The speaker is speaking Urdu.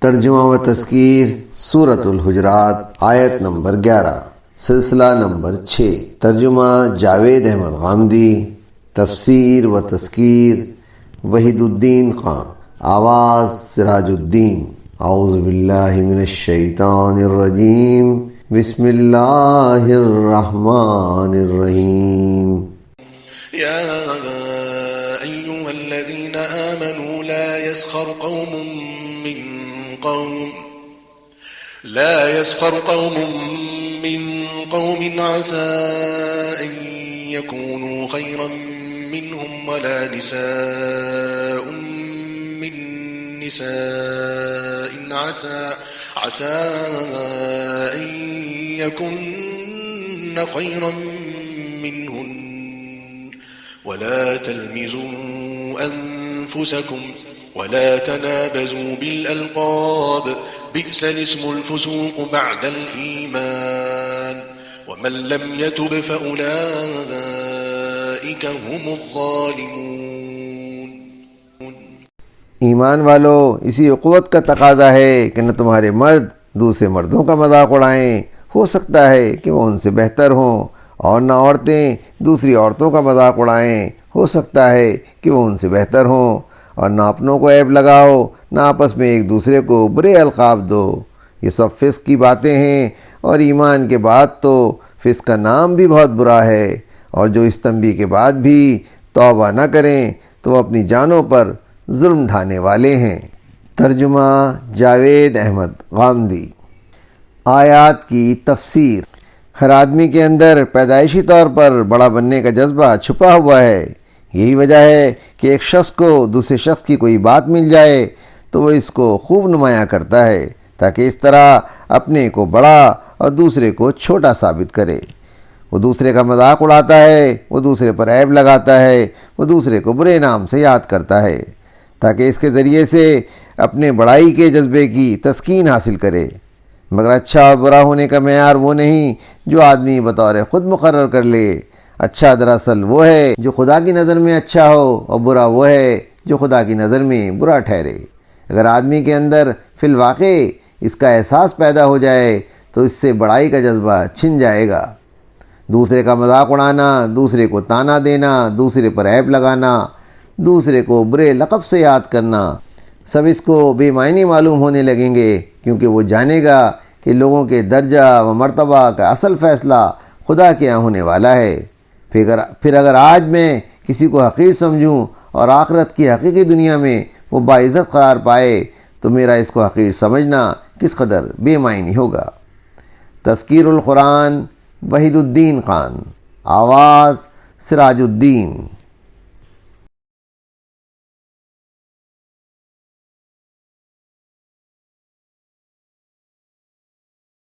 ترجمہ و تذکیر سورۃ الحجرات آیت نمبر 11 سلسلہ نمبر 6 ترجمہ جاوید احمد غامدی تفسیر و تذکیر وحید الدین خان آواز سراج الدین اعوذ باللہ من الشیطان الرجیم بسم اللہ الرحمن الرحیم یا ایها الذین آمنوا لا يسخر قوم من قوم عسى أن يكونوا خيرا منهم ولا نساء من نساء عسى أن يكن خيرا منهن ولا تلمزوا أنفسكم ولا تنابزوا بالألقاب بئس الاسم الفسوق بعد الإيمان ومن لم يتب فأولئك هم الظالمون۔ ایمان والو، اسی قوت کا تقاضا ہے کہ نہ تمہارے مرد دوسرے مردوں کا مذاق اڑائیں، ہو سکتا ہے کہ وہ ان سے بہتر ہوں، اور نہ عورتیں دوسری عورتوں کا مذاق اڑائیں، ہو سکتا ہے کہ وہ ان سے بہتر ہوں، اور نہ اپنوں کو عیب لگاؤ، نہ آپس میں ایک دوسرے کو برے القاب دو۔ یہ سب فسق کی باتیں ہیں، اور ایمان کے بعد تو فسق کا نام بھی بہت برا ہے، اور جو اس تنبیہ کے بعد بھی توبہ نہ کریں تو وہ اپنی جانوں پر ظلم ڈھانے والے ہیں۔ ترجمہ جاوید احمد غامدی۔ آیات کی تفسیر۔ ہر آدمی کے اندر پیدائشی طور پر بڑا بننے کا جذبہ چھپا ہوا ہے۔ یہی وجہ ہے کہ ایک شخص کو دوسرے شخص کی کوئی بات مل جائے تو وہ اس کو خوب نمایاں کرتا ہے، تاکہ اس طرح اپنے کو بڑا اور دوسرے کو چھوٹا ثابت کرے۔ وہ دوسرے کا مذاق اڑاتا ہے، وہ دوسرے پر عیب لگاتا ہے، وہ دوسرے کو برے نام سے یاد کرتا ہے، تاکہ اس کے ذریعے سے اپنے بڑائی کے جذبے کی تسکین حاصل کرے۔ مگر اچھا اور برا ہونے کا معیار وہ نہیں جو آدمی بطور خود مقرر کر لے۔ اچھا دراصل وہ ہے جو خدا کی نظر میں اچھا ہو، اور برا وہ ہے جو خدا کی نظر میں برا ٹھہرے۔ اگر آدمی کے اندر فی الواقع اس کا احساس پیدا ہو جائے تو اس سے بڑائی کا جذبہ چھن جائے گا۔ دوسرے کا مذاق اڑانا، دوسرے کو طعنہ دینا، دوسرے پر عیب لگانا، دوسرے کو برے لقب سے یاد کرنا، سب اس کو بے معنی معلوم ہونے لگیں گے، کیونکہ وہ جانے گا کہ لوگوں کے درجہ و مرتبہ کا اصل فیصلہ خدا کے یہاں ہونے والا ہے۔ پھر اگر آج میں کسی کو حقیر سمجھوں اور آخرت کی حقیقی دنیا میں وہ باعزت قرار پائے تو میرا اس کو حقیر سمجھنا کس قدر بے معنی ہوگا۔ تذکیر القرآن وحید الدین خان، آواز سراج الدین۔